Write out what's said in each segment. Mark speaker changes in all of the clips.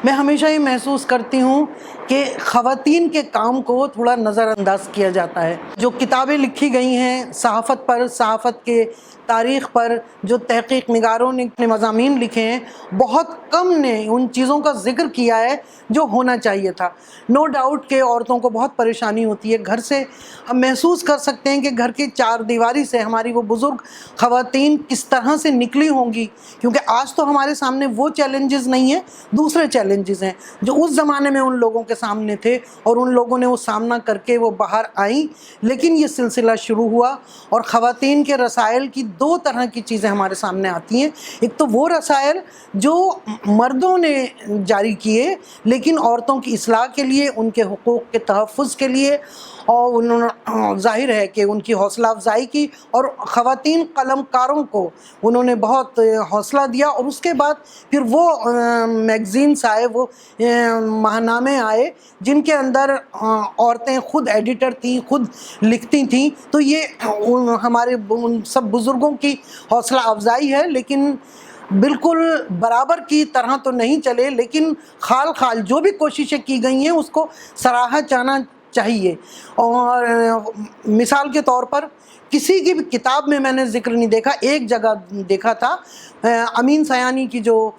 Speaker 1: میں ہمیشہ یہ محسوس کرتی ہوں کہ خواتین کے کام کو تھوڑا نظر انداز کیا جاتا ہے. جو کتابیں لکھی گئی ہیں صحافت پر، صحافت کے تاریخ پر، جو تحقیق نگاروں نے اپنے مضامین لکھے ہیں، بہت کم نے ان چیزوں کا ذکر کیا ہے جو ہونا چاہیے تھا. نو ڈاؤٹ کہ عورتوں کو بہت پریشانی ہوتی ہے گھر سے. ہم محسوس کر سکتے ہیں کہ گھر کی چار دیواری سے ہماری وہ بزرگ خواتین کس طرح سے نکلی ہوں گی، کیونکہ آج تو ہمارے سامنے وہ چیلنجز نہیں ہیں، دوسرے چیلنجز ہیں جو اس زمانے میں ان لوگوں کے سامنے تھے، اور ان لوگوں نے وہ سامنا کر کے وہ باہر آئیں. لیکن یہ سلسلہ شروع ہوا، اور خواتین کے رسائل کی دو طرح کی چیزیں ہمارے سامنے آتی ہیں. ایک تو وہ رسائل جو مردوں نے جاری کیے لیکن عورتوں کی اصلاح کے لیے، ان کے حقوق کے تحفظ کے لیے، اور انہوں نے ظاہر ہے کہ ان کی حوصلہ افزائی کی، اور خواتین قلم کاروں کو انہوں نے بہت حوصلہ دیا. اور اس کے بعد پھر وہ میگزینس آئے، وہ ماہنامے آئے جن کے اندر عورتیں خود ایڈیٹر تھیں، خود لکھتی تھیں. تو یہ ہمارے ان سب بزرگوں کی حوصلہ افزائی ہے، لیکن بالکل برابر کی طرح تو نہیں چلے، لیکن خال خال جو بھی کوششیں کی گئی ہیں اس کو سراہا جانا چاہیے. اور مثال کے طور پر کسی کی بھی کتاب میں نے ذکر نہیں دیکھا، ایک جگہ دیکھا تھا امین سیانی کی جو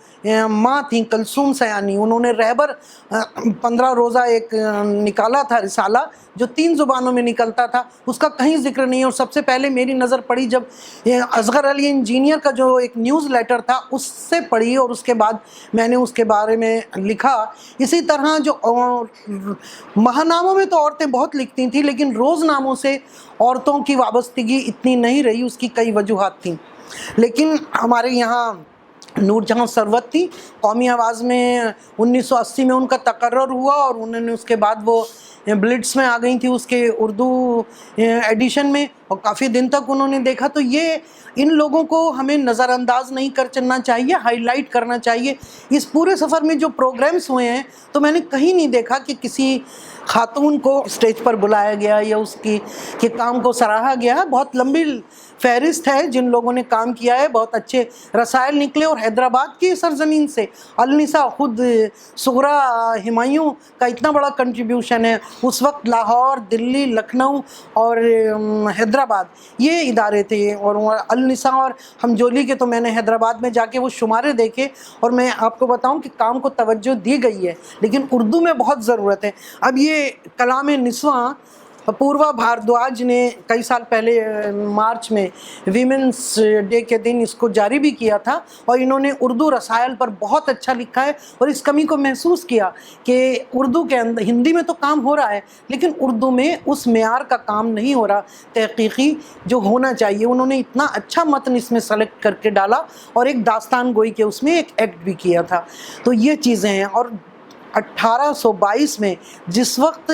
Speaker 1: ماں تھیں کلثوم سیانی، انہوں نے رہبر 15 روزہ ایک نکالا تھا رسالہ جو 3 زبانوں میں نکلتا تھا، اس کا کہیں ذکر نہیں ہے. اور سب سے پہلے میری نظر پڑی جب اصغر علی انجینئر کا جو ایک نیوز لیٹر تھا اس سے پڑھی، اور اس کے بعد میں نے اس کے بارے میں لکھا. اسی طرح جو ماہناموں میں تو عورتیں بہت لکھتی تھیں، لیکن روزناموں سے عورتوں کی وابستگی اتنی نہیں رہی. اس کی کئی وجوہات تھیں، لیکن ہمارے یہاں نور جہاں ثروت تھی، قومی آواز میں 1980 میں ان کا تقرر ہوا، اور انہوں نے اس کے بعد وہ بلٹس میں آ گئی تھی اس کے اردو ایڈیشن میں، اور کافی دن تک انہوں نے دیکھا. تو یہ ان لوگوں کو ہمیں نظر انداز نہیں کر چلنا چاہیے، ہائی لائٹ کرنا چاہیے. اس پورے سفر میں جو پروگرامز ہوئے ہیں تو میں نے کہیں نہیں دیکھا کہ کسی خاتون کو اسٹیج پر بلایا گیا یا اس کی کے کام کو سراہا گیا. بہت لمبی فہرست ہے جن لوگوں نے کام کیا ہے، بہت اچھے رسائل نکلے. اور حیدرآباد کی سرزمین سے النساء، خود صغرا ہمایوں کا اتنا بڑا کنٹریبیوشن ہے. اس وقت لاہور، دلی، لکھنؤ اور حیدرآباد یہ ادارے تھے، اور النساء اور ہمجولی کے تو میں نے حیدرآباد میں جا کے وہ شمارے دیکھے. اور میں آپ کو بتاؤں کہ کام کو توجہ دی گئی ہے، لیکن اردو میں بہت ضرورت ہے. اب یہ کلام نسواں پوروا بھاردواج نے کئی سال پہلے مارچ میں ویمنس ڈے کے دن اس کو جاری بھی کیا تھا، اور انہوں نے اردو رسائل پر بہت اچھا لکھا ہے. اور اس کمی کو محسوس کیا کہ اردو کے اندر، ہندی میں تو کام ہو رہا ہے لیکن اردو میں اس معیار کا کام نہیں ہو رہا تحقیقی جو ہونا چاہیے. انہوں نے اتنا اچھا متن اس میں سلیکٹ کر کے ڈالا، اور ایک داستان گوئی کے اس میں ایک ایکٹ بھی کیا تھا. تو یہ چیزیں ہیں. اور 1822 میں جس وقت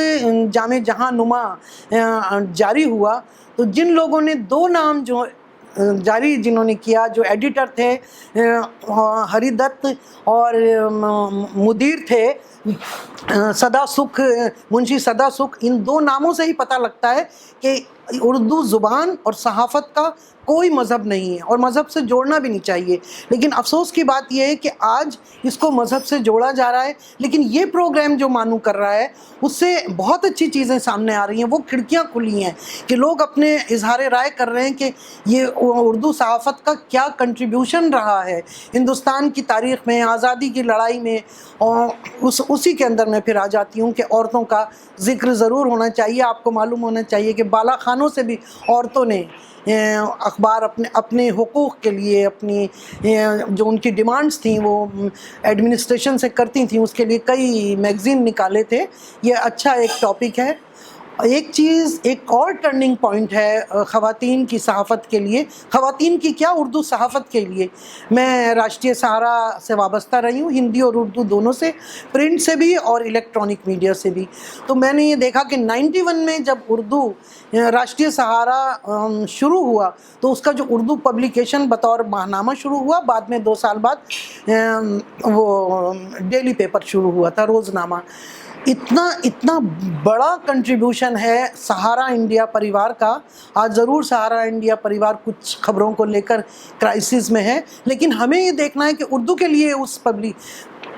Speaker 1: جامع جہاں نما جاری ہوا، تو جن لوگوں نے 2 نام جو جاری جنہوں نے کیا، جو ایڈیٹر تھے ہری دت اور مدیر تھے سدا سکھ، منشی سدا سکھ، ان 2 ناموں سے ہی پتہ لگتا ہے کہ اردو زبان اور صحافت کا کوئی مذہب نہیں ہے، اور مذہب سے جوڑنا بھی نہیں چاہیے. لیکن افسوس کی بات یہ ہے کہ آج اس کو مذہب سے جوڑا جا رہا ہے. لیکن یہ پروگرام جو مانو کر رہا ہے اس سے بہت اچھی چیزیں سامنے آ رہی ہیں. وہ کھڑکیاں کھلی ہیں کہ لوگ اپنے اظہار رائے کر رہے ہیں کہ یہ اردو صحافت کا کیا کنٹریبیوشن رہا ہے ہندوستان کی تاریخ میں، آزادی کی لڑائی میں. اور اسی کے اندر میں پھر آ جاتی ہوں کہ عورتوں کا ذکر ضرور ہونا چاہیے. آپ کو معلوم ہونا چاہیے کہ بالا خانوں سے بھی عورتوں نے اخبار اپنے حقوق کے لیے، اپنی جو ان کی ڈیمانڈز تھیں وہ ایڈمنسٹریشن سے کرتی تھیں، اس کے لیے کئی میگزین نکالے تھے. یہ اچھا ایک ٹاپک ہے. ایک چیز، ایک اور ٹرننگ پوائنٹ ہے خواتین کی صحافت کے لیے، خواتین کی کیا، اردو صحافت کے لیے. میں راشٹریہ سہارا سے وابستہ رہی ہوں، ہندی اور اردو دونوں سے، پرنٹ سے بھی اور الیکٹرانک میڈیا سے بھی. تو میں نے یہ دیکھا کہ 91 میں جب اردو راشٹریہ سہارا شروع ہوا تو اس کا جو اردو پبلیکیشن بطور ماہنامہ شروع ہوا، بعد میں 2 سال بعد وہ ڈیلی پیپر شروع ہوا تھا، روزنامہ. اتنا بڑا کنٹریبیوشن ہے سہارا انڈیا پریوار کا. آج ضرور سہارا انڈیا پریوار کچھ خبروں کو لے کر کرائسس میں ہے، لیکن ہمیں یہ دیکھنا ہے کہ اردو کے لیے اس